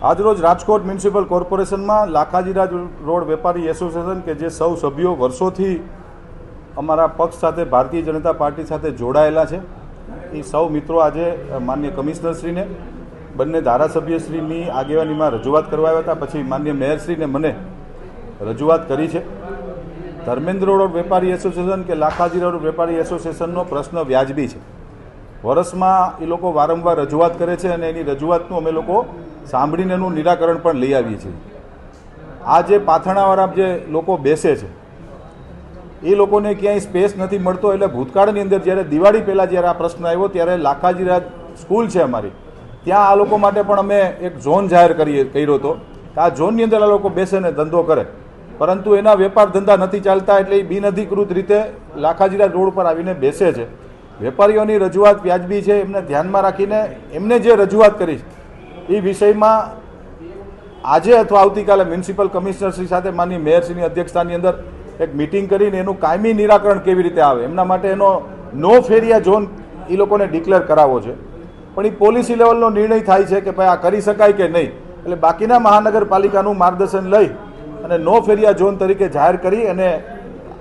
આજરોજ Rajkot municipal કોર્પોરેશનમાં Lakhajiraj road વેપારી association કે જે સૌ સભ્યો વર્ષોથી અમારા પક્ષ સાથે ભારતીય જનતા પાર્ટી સાથે જોડાયેલા છે એ સૌ મિત્રો આજે માનનીય કમિશનરશ્રીને બંને ધારાસભ્યશ્રીની આગેવાનીમાં રજૂઆત કરવા આવ્યા હતા। પછી માનનીય મેયરશ્રીને મને રજૂઆત કરી છે। ધર્મેન્દ્ર રોડ વેપારી એસોસિએશન કે લાખાજીરાજ રોડ વેપારી એસોસિએશનનો પ્રશ્ન વ્યાજબી છે। વર્ષમાં એ લોકો વારંવાર રજૂઆત કરે છે અને એની રજૂઆતનું અમે લોકો સાંભળીને એનું નિરાકરણ પણ લઈ આવીએ છીએ। આ જે પાથરણાવાળા જે લોકો બેસે છે એ લોકોને ક્યાંય સ્પેસ નથી મળતો, એટલે ભૂતકાળની અંદર જ્યારે દિવાળી પહેલાં જ્યારે આ પ્રશ્ન આવ્યો ત્યારે લાખાજીરાજ સ્કૂલ છે અમારી, ત્યાં આ લોકો માટે પણ અમે એક ઝોન જાહેર કર્યો હતો કે આ ઝોનની અંદર આ લોકો બેસે ને ધંધો કરે, પરંતુ એના વેપાર ધંધા નથી ચાલતા એટલે એ બિનઅધિકૃત રીતે લાખાજીરાજ રોડ પર આવીને બેસે છે। વેપારીઓની રજૂઆત વ્યાજબી છે, એમને ધ્યાનમાં રાખીને એમને જે રજૂઆત કરી એ વિષયમાં આજે અથવા આવતીકાલે મ્યુનિસિપલ કમિશનરશ્રી સાથે માનની મેયરશ્રીની અધ્યક્ષતાની અંદર એક મિટિંગ કરીને એનું કાયમી નિરાકરણ કેવી રીતે આવે એમના માટે એનો નો ફેરિયા ઝોન એ લોકોને ડિક્લેર કરાવવો છે। પણ એ પોલિસી લેવલનો નિર્ણય થાય છે કે ભાઈ આ કરી શકાય કે નહીં, એટલે બાકીના મહાનગરપાલિકાનું માર્ગદર્શન લઈ અને નો ફેરિયા ઝોન તરીકે જાહેર કરી અને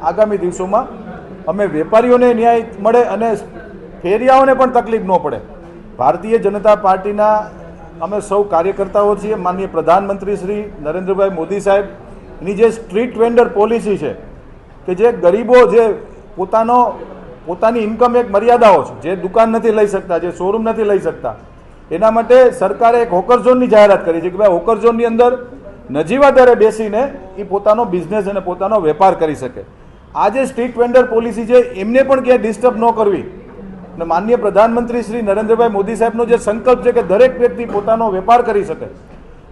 આગામી દિવસોમાં અમે વેપારીઓને ન્યાય મળે અને ફેરિયાઓને પણ તકલીફ ન પડે। ભારતીય જનતા પાર્ટીના અમે સૌ કાર્યકર્તાઓ છીએ। માનનીય પ્રધાનમંત્રી શ્રી નરેન્દ્રભાઈ મોદી સાહેબની જે સ્ટ્રીટ વેન્ડર પોલિસી છે કે જે ગરીબો જે પોતાની ઇન્કમ એક મર્યાદાઓ છે, જે દુકાન નથી લઈ શકતા, જે શોરૂમ નથી લઈ શકતા, એના માટે સરકારે એક હોકર ઝોનની જાહેરાત કરી છે કે ભાઈ હોકર ઝોનની અંદર નજીવા દરે બેસીને એ પોતાનો બિઝનેસ અને પોતાનો વેપાર કરી શકે। આ જે સ્ટ્રીટ વેન્ડર પોલિસી છે એમને પણ ક્યાંય ડિસ્ટર્બ ન કરવી અને માનનીય પ્રધાનમંત્રી શ્રી નરેન્દ્રભાઈ મોદી સાહેબનો જે સંકલ્પ છે કે દરેક વ્યક્તિ પોતાનો વેપાર કરી શકે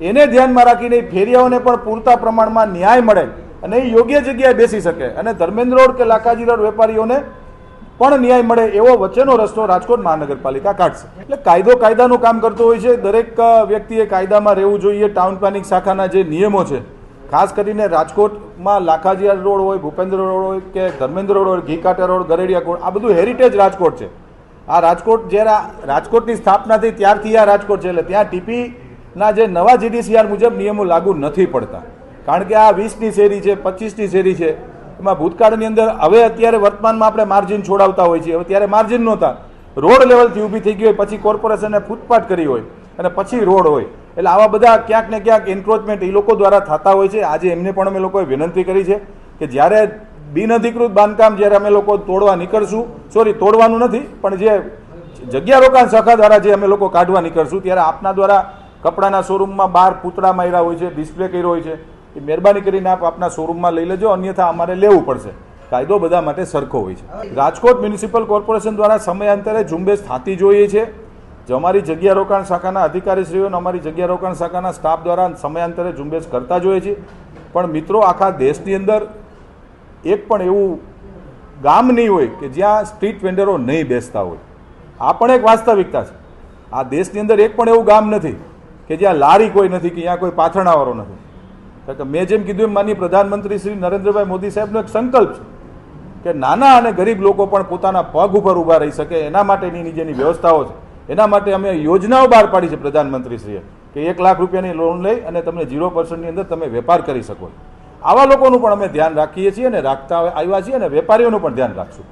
એને ધ્યાનમાં રાખીને ફેરિયાઓને પણ પૂરતા પ્રમાણમાં ન્યાય મળે અને એ યોગ્ય જગ્યાએ બેસી શકે અને ધર્મેન્દ્ર રોડ કે લાખાજીરાજ વેપારીઓને પણ ન્યાય મળે એવો વચ્ચેનો રસ્તો રાજકોટ મહાનગરપાલિકા કાઢશે। એટલે કાયદો કાયદાનું કામ કરતો હોય છે, દરેક વ્યક્તિએ કાયદામાં રહેવું જોઈએ। ટાઉન પ્લાનિંગ શાખાના જે નિયમો છે, ખાસ કરીને રાજકોટમાં લાખાજીરાજ રોડ હોય, ભૂપેન્દ્ર રોડ હોય કે ધર્મેન્દ્ર રોડ હોય, ઘીકાંટા રોડ, ગરેડિયા રોડ, આ બધું હેરિટેજ રાજકોટ છે। આ રાજકોટ જ્યારે રાજકોટની સ્થાપના થઈ ત્યારથી આ રાજકોટ છે, એટલે ત્યાં ટીપીના જે નવા GDCR મુજબ નિયમો લાગુ નથી પડતા, કારણ કે આ 20ની શેરી છે, 25ની શેરી છે, એમાં ભૂતકાળની અંદર હવે અત્યારે વર્તમાનમાં આપણે માર્જિન છોડાવતા હોય છીએ, હવે ત્યારે માર્જિન નહોતા, રોડ લેવલથી ઊભી થઈ ગઈ હોય, પછી કોર્પોરેશને ફૂટપાથ કરી હોય અને પછી રોડ હોય, એટલે આવા બધા ક્યાંક ને ક્યાંક એન્ક્રોચમેન્ટ એ લોકો દ્વારા થતા હોય છે। આજે એમને પણ અમે લોકોએ વિનંતી કરી છે કે જ્યારે બિનઅધિકૃત બાંધકામ જ્યારે અમે લોકો તોડવા નીકળશું, તોડવાનું નથી પણ જે જગ્યા રોકાણ શાખા દ્વારા જે અમે લોકો કાઢવા નીકળશું ત્યારે આપના દ્વારા કપડાના શોરૂમમાં બહાર પૂતળા માર્યા હોય છે, ડિસ્પ્લે કર્યો હોય છે, એ મહેરબાની કરીને આપ આપના શોરૂમમાં લઈ લેજો, અન્યથા અમારે લેવું પડશે। કાયદો બધા માટે સરખો હોય છે। રાજકોટ મ્યુનિસિપલ કોર્પોરેશન દ્વારા સમયાંતરે ઝુંબેશ થતી જોઈએ છે, જે અમારી જગ્યા રોકાણ શાખાના અધિકારીશ્રીઓ અને અમારી જગ્યા રોકાણ શાખાના સ્ટાફ દ્વારા સમયાંતરે ઝુંબેશ કરતા જોઈએ છે। પણ મિત્રો, આખા દેશની અંદર એક પણ એવું ગામ નહીં હોય કે જ્યાં સ્ટ્રીટ વેન્ડરો નહીં બેસતા હોય, આ પણ એક વાસ્તવિકતા છે। આ દેશની અંદર એક પણ એવું ગામ નથી કે જ્યાં લારી કોઈ નથી, કે જ્યાં કોઈ પાથરણાવાળો નથી। કારણ કે મેં જેમ કીધું એમ માનનીય પ્રધાનમંત્રી શ્રી નરેન્દ્રભાઈ મોદી સાહેબનો એક સંકલ્પ છે કે નાના અને ગરીબ લોકો પણ પોતાના પગ ઉપર ઊભા રહી શકે, એના માટેની જેની વ્યવસ્થાઓ છે, એના માટે અમે યોજનાઓ બહાર પાડી છે પ્રધાનમંત્રીશ્રીએ કે 1 લાખ રૂપિયાની લોન લઈ અને તમને 0%ની અંદર તમે વેપાર કરી શકો। આવા લોકોનું પણ અમે ધ્યાન રાખીએ છીએ અને રાખતા આવ્યા છીએ અને વેપારીઓનું પણ ધ્યાન રાખશું।